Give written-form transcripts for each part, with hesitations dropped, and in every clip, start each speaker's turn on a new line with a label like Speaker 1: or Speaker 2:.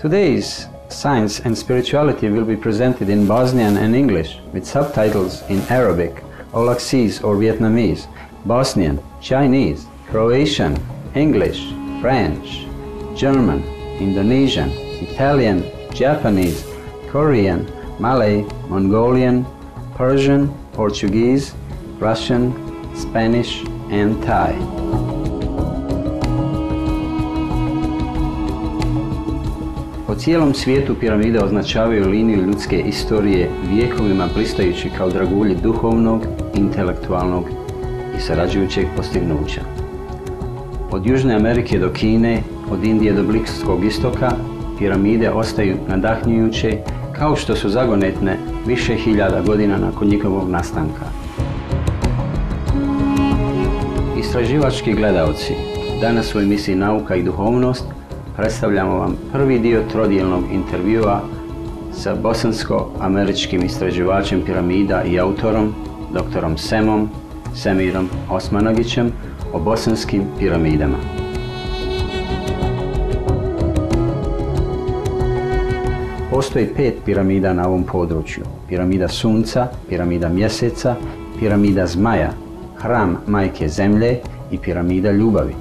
Speaker 1: Today's science and spirituality will be presented in Bosnian and English with subtitles in Arabic, Olaxese or Vietnamese, Bosnian, Chinese, Croatian, English, French, German, Indonesian, Italian, Japanese, Korean, Malay, Mongolian, Persian, Portuguese, Russian, Spanish and Thai. Po cijelom svijetu piramide označavaju liniju ljudske istorije vijekovima blistajući kao dragulji duhovnog, intelektualnog i sarađujućeg postignuća. Od Južne Amerike do Kine, od Indije do Bliskog istoka, piramide ostaju nadahnjujuće kao što su zagonetne više hiljada godina nakon njihovog nastanka. Istraživački gledaoci, danas u emisiji Nauka i duhovnost predstavljamo vam prvi dio trodijelnog intervjua sa bosansko-američkim istraživačem piramida i autorom, doktorom Semirom Osmanagićem, o bosanskim piramidama. Postoji 5 piramida na ovom području. Piramida Sunca, piramida Mjeseca, piramida Zmaja, hram Majke Zemlje i piramida Ljubavi.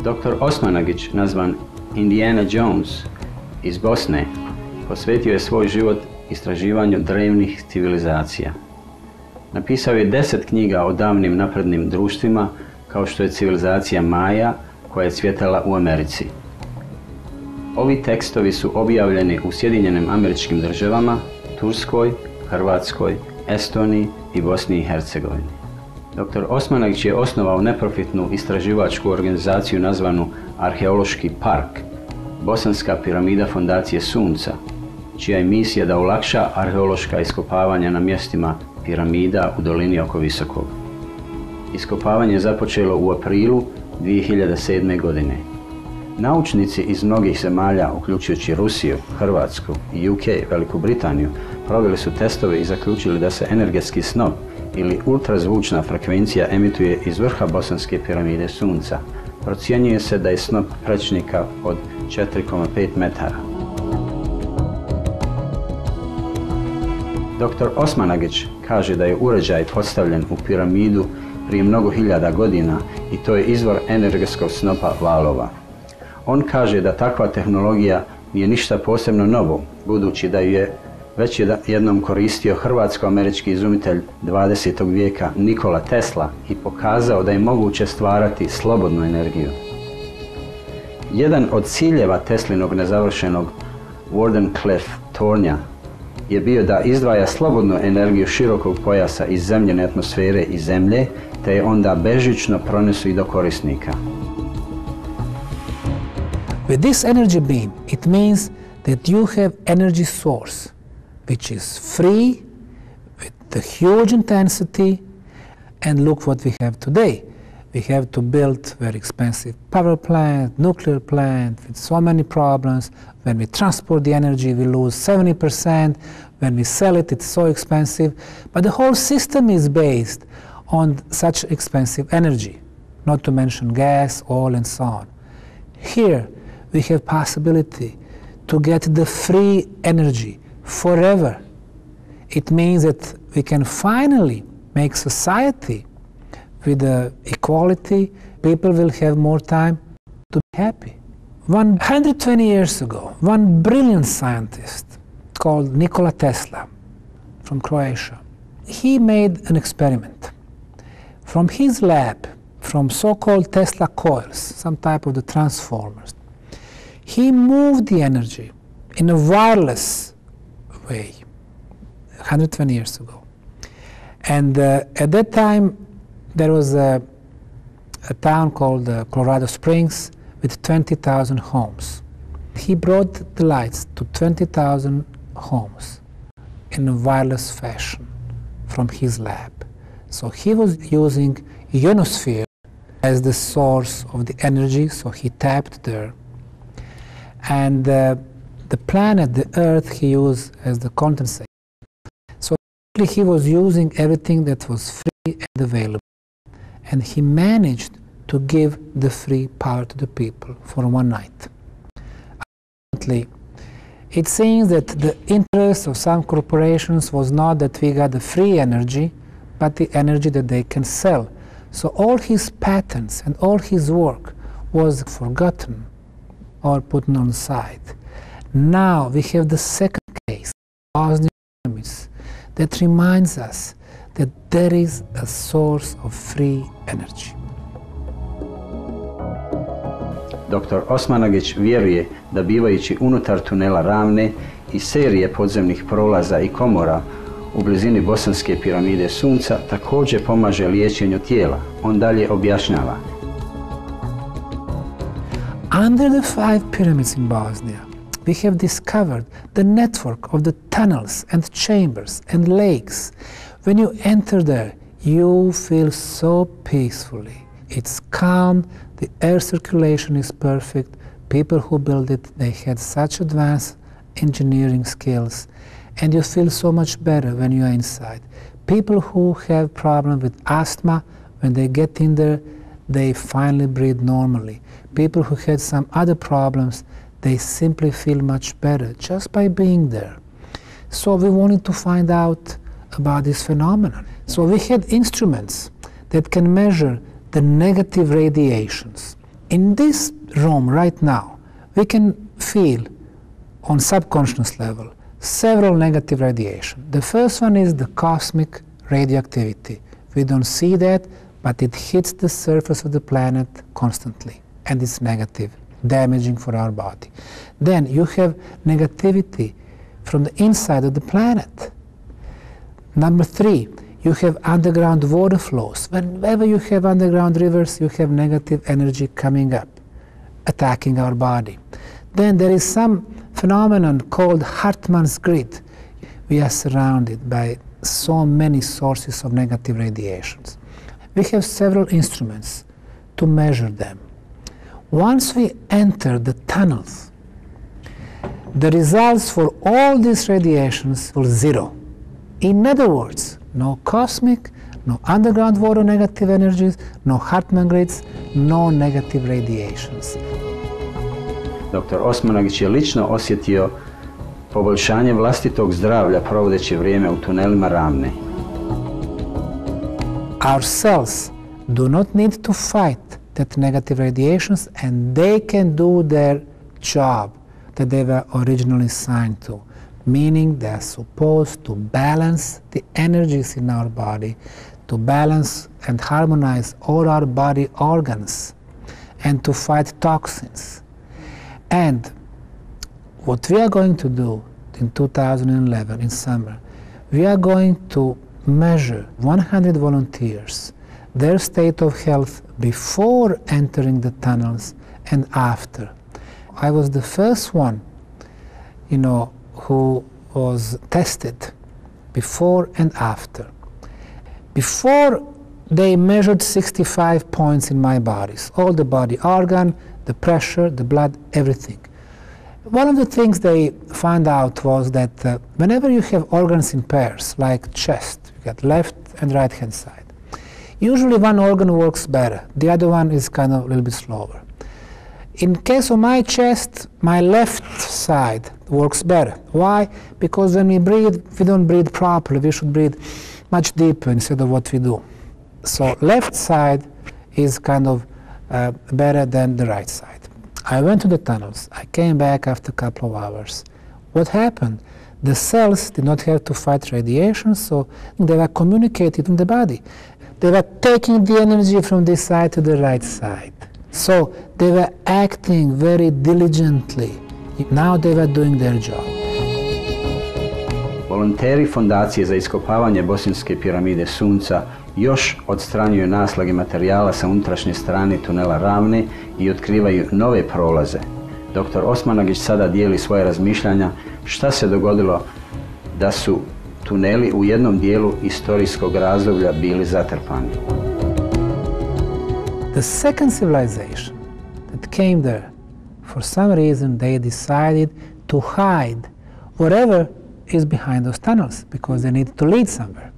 Speaker 1: Dr. Osmanagić, nazvan Indiana Jones iz Bosne, posvetio je svoj život istraživanju drevnih civilizacija. Napisao je 10 knjiga o davnim naprednim društvima, kao što je civilizacija Maja, koja je cvjetala u Americi. Ovi tekstovi su objavljeni u Sjedinjenim Američkim Državama, Turskoj, Hrvatskoj, Estoniji i Bosni i Hercegovini. Dr. Osmanagić je osnovao neprofitnu istraživačku organizaciju nazvanu Arheološki park, Bosanska piramida Fondacije Sunca, čija je misija da olakša arheološka iskopavanja na mjestima piramida u dolini oko Visokog. Iskopavanje je započelo u aprilu 2007. godine. Naučnici iz mnogih zemalja, uključujući Rusiju, Hrvatsku i UK, Veliku Britaniju, proveli su testove i zaključili da se energetski snop ili ultrazvučna frekvencija emituje iz vrha Bosanske piramide Sunca. Procjenjuje se da je snop prečnika od 4,5 metara. Dr. Osmanagić kaže da je uređaj postavljen u piramidu prije mnogo hiljada godina i to je izvor energetskog snopa valova. On kaže da takva tehnologija nije ništa posebno novo, budući da ju je već jednom koristio hrvatsko-američki izumitelj 20. vijeka Nikola Tesla i pokazao da je moguće stvarati slobodnu energiju. Jedan od ciljeva Teslinog nezavršenog Wardenclyffe tornja je bio da izdvaja slobodnu energiju širokog pojasa iz zemljene atmosfere i zemlje, te je onda bežično pronesu i do korisnika.
Speaker 2: With this energy beam, it means that you have energy source which is free, with the huge intensity, and look what we have today. We have to build very expensive power plant, nuclear plant, with so many problems. When we transport the energy, we lose 70%. When we sell it, it's so expensive. But the whole system is based on such expensive energy, not to mention gas, oil, and so on. Here, we have possibility to get the free energy forever. It means that we can finally make society with the equality. People will have more time to be happy. 120 years ago, one brilliant scientist called Nikola Tesla from Croatia, he made an experiment. From his lab, from so-called Tesla coils, some type of the transformers, he moved the energy in a wireless way 120 years ago. And at that time, there was a town called Colorado Springs with 20,000 homes. He brought the lights to 20,000 homes in a wireless fashion from his lab. So he was using ionosphere as the source of the energy, so he tapped there. And the planet, the Earth, he used as the condensate. So he was using everything that was free and available. And he managed to give the free power to the people for one night. Ultimately, It seems that the interest of some corporations was not that we got the free energy, but the energy that they can sell. So all his patents and all his work was forgotten or put on the side. Now we have the second case, Bosnia pyramids, that reminds us that there is a source of free energy.
Speaker 1: Dr. Osmanagich vjeruje da bivajući unutar tunela Ravne i serije podzemnih prolaza i komora u blizini bosanske piramide Sunca također pomaže liječenju tijela. On dalje objašnjava.
Speaker 2: Under the 5 pyramids in Bosnia, we have discovered the network of the tunnels and chambers and lakes. When you enter there, you feel so peacefully. It's calm, the air circulation is perfect. People who built it, they had such advanced engineering skills, and you feel so much better when you are inside. People who have problems with asthma, when they get in there, they finally breathe normally. People who had some other problems, they simply feel much better just by being there. So we wanted to find out about this phenomenon. So we had instruments that can measure the negative radiations. In this room right now, we can feel on subconscious level several negative radiation. The first one is the cosmic radioactivity. We don't see that, but it hits the surface of the planet constantly, and it's negative, damaging for our body. Then you have negativity from the inside of the planet. Number 3, you have underground water flows. Whenever you have underground rivers, you have negative energy coming up, attacking our body. Then there is some phenomenon called Hartmann's grid. We are surrounded by so many sources of negative radiations. We have several instruments to measure them. Once we enter the tunnels, the results for all these radiations were 0. In other words, no cosmic, no underground water negative energies, no Hartmann grids, no negative radiations.
Speaker 1: Dr. Osmanagich je lično osjetio poboljšanje vlastitog zdravlja provodeći vrijeme u tunelima Ravne.
Speaker 2: Our cells do not need to fight that negative radiations, and they can do their job that they were originally signed to, meaning they are supposed to balance the energies in our body, to balance and harmonize all our body organs, and to fight toxins. And what we are going to do in 2011, in summer, we are going to measure 100 volunteers, their state of health before entering the tunnels and after. I was the first one, who was tested before and after. Before, they measured 65 points in my bodies, all the body organ, the pressure, the blood, everything. One of the things they found out was that whenever you have organs in pairs, like chest, you got left and right hand side, usually one organ works better, the other one is kind of a little bit slower. In case of my chest, my left side works better. Why? Because when we breathe, we don't breathe properly. We should breathe much deeper instead of what we do. So left side is kind of better than the right side. I went to the tunnels. I came back after a couple of hours. What happened? The cells did not have to fight radiation, so they were communicating in the body. They were taking the energy from this side to the right side. So they were acting very diligently. Now they were doing their job.
Speaker 1: Volonteri Fondacije za iskopavanje bosanske piramide Sunca još odstranjuju naslage materijala sa unutrašnje strane tunela Ravne i otkrivaju nove prolaze. Dr. Osmanagich sada dijeli svoje razmišljanja šta se dogodilo da su tuneli u jednom dijelu istorijskog razdoblja bili zatrpani.
Speaker 2: The second civilization that came there, for some reason they decided to hide whatever is behind those tunnels because they need to lead somewhere.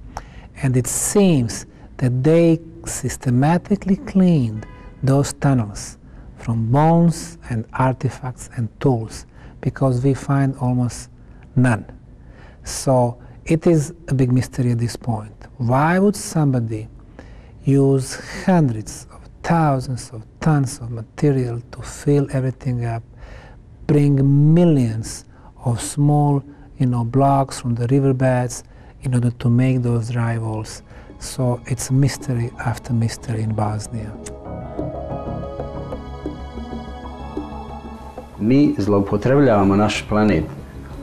Speaker 2: And it seems that they systematically cleaned those tunnels from bones and artifacts and tools because we find almost none. So it is a big mystery at this point. Why would somebody use hundreds of thousands of tons of material to fill everything up, bring millions of small blocks from the riverbeds in order to make those dry walls? So it's mystery after mystery in Bosnia.
Speaker 1: Mi zloupotrebljavamo naš planet,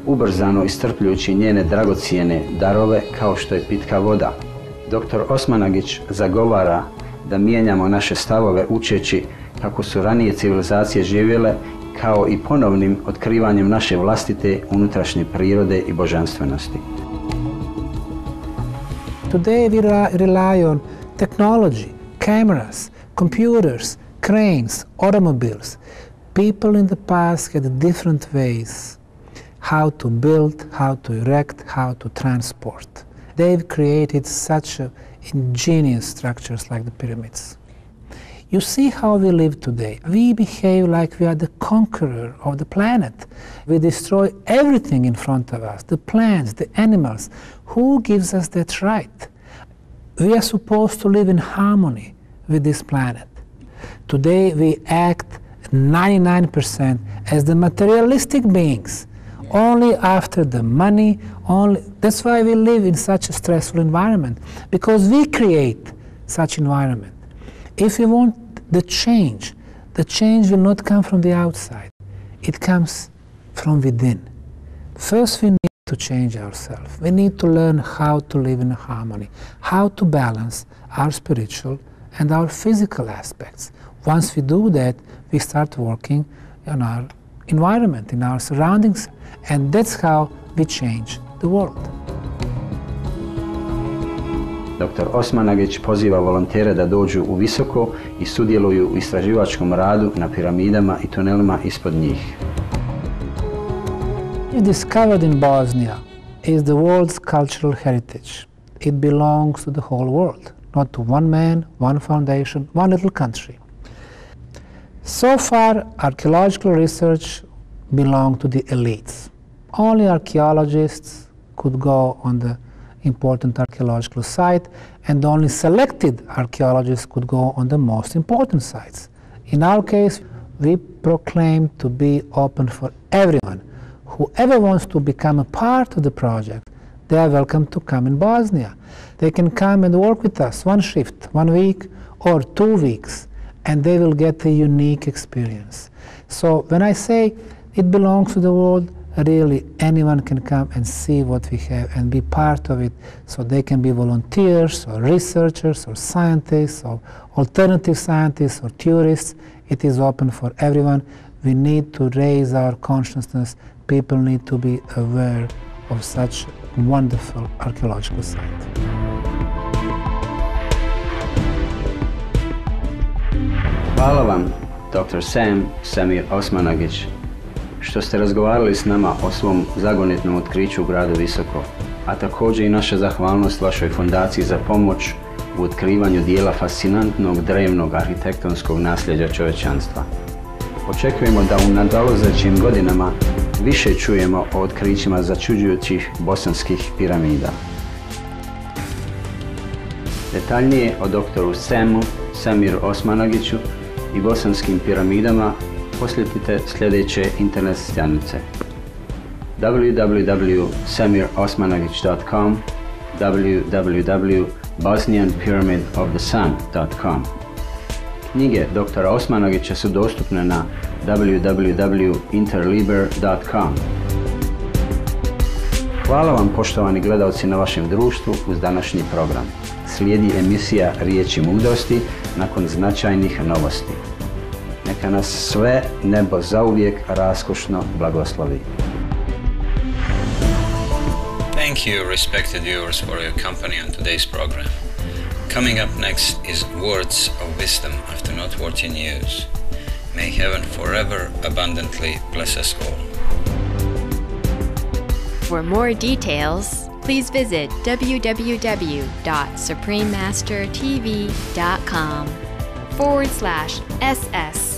Speaker 1: ubrzano iscrpljujući njene dragocijene darove kao što je pitka voda. Dr. Osmanagich zagovara da mijenjamo naše stavove učeći kako su ranije civilizacije živjele, kao i ponovnim otkrivanjem naše vlastite unutrašnje prirode i božanstvenosti.
Speaker 2: Today we rely on technology, cameras, computers, cranes, automobiles. People in the past had different ways how to build, how to erect, how to transport. They've created such ingenious structures like the pyramids. You see how we live today. We behave like we are the conqueror of the planet. We destroy everything in front of us, the plants, the animals. Who gives us that right? We are supposed to live in harmony with this planet. Today we act 99% as the materialistic beings, only after the money, that's why we live in such a stressful environment, because we create such environment. If we want the change will not come from the outside. It comes from within. First we need to change ourselves. We need to learn how to live in harmony, how to balance our spiritual and our physical aspects. Once we do that, we start working on our environment, in our surroundings, and that's how we change the world.
Speaker 1: Dr. Osmanagich poziva volontere da dođu u visoko i sudjeluju u istraživačkom radu na piramidama i tunelima ispod njih.
Speaker 2: Discovered in Bosnia is the world's cultural heritage. It belongs to the whole world, not to one man, one foundation, one little country. So far, archaeological research belonged to the elites. Only archaeologists could go on the important archaeological site, and only selected archaeologists could go on the most important sites. In our case, we proclaim to be open for everyone. Whoever wants to become a part of the project, they are welcome to come in Bosnia. They can come and work with us 1 shift, 1 week, or 2 weeks, and they will get a unique experience. So when I say it belongs to the world, really anyone can come and see what we have and be part of it. So they can be volunteers or researchers or scientists or alternative scientists or tourists. It is open for everyone. We need to raise our consciousness. People need to be aware of such wonderful archaeological site.
Speaker 1: Hvala vam, Dr. Semir Osmanagich, što ste razgovarali s nama o svom zagonetnom otkriću u gradu Visoko, a također i naša zahvalnost vašoj fondaciji za pomoć u otkrivanju dijela fascinantnog drevnog arhitektonskog nasljeđa čovječanstva. Očekujemo da u nadolazećim godinama više čujemo o otkrićima začuđujućih bosanskih piramida. Detaljnije o doktoru Semiru Osmanagiću i bosanskim piramidama posjetite sljedeće internet stranice: www.semirosmanagich.com, www.bosnianpyramidofthesun.com. Knjige dr. Osmanagića su dostupne na www.interliber.com. Hvala vam, poštovani gledalci, na vašem društvu uz današnji program. Slijedi emisija Riječi mudrosti nakon značajnih novosti. Neka nas sve nebo zauvijek raskošno blagoslovi.
Speaker 3: Thank you, respected viewers, for your company on today's program. Coming up next is Words of Wisdom after noteworthy news. May heaven forever abundantly bless us all.
Speaker 4: For more details, please visit www.suprememastertv.com/SS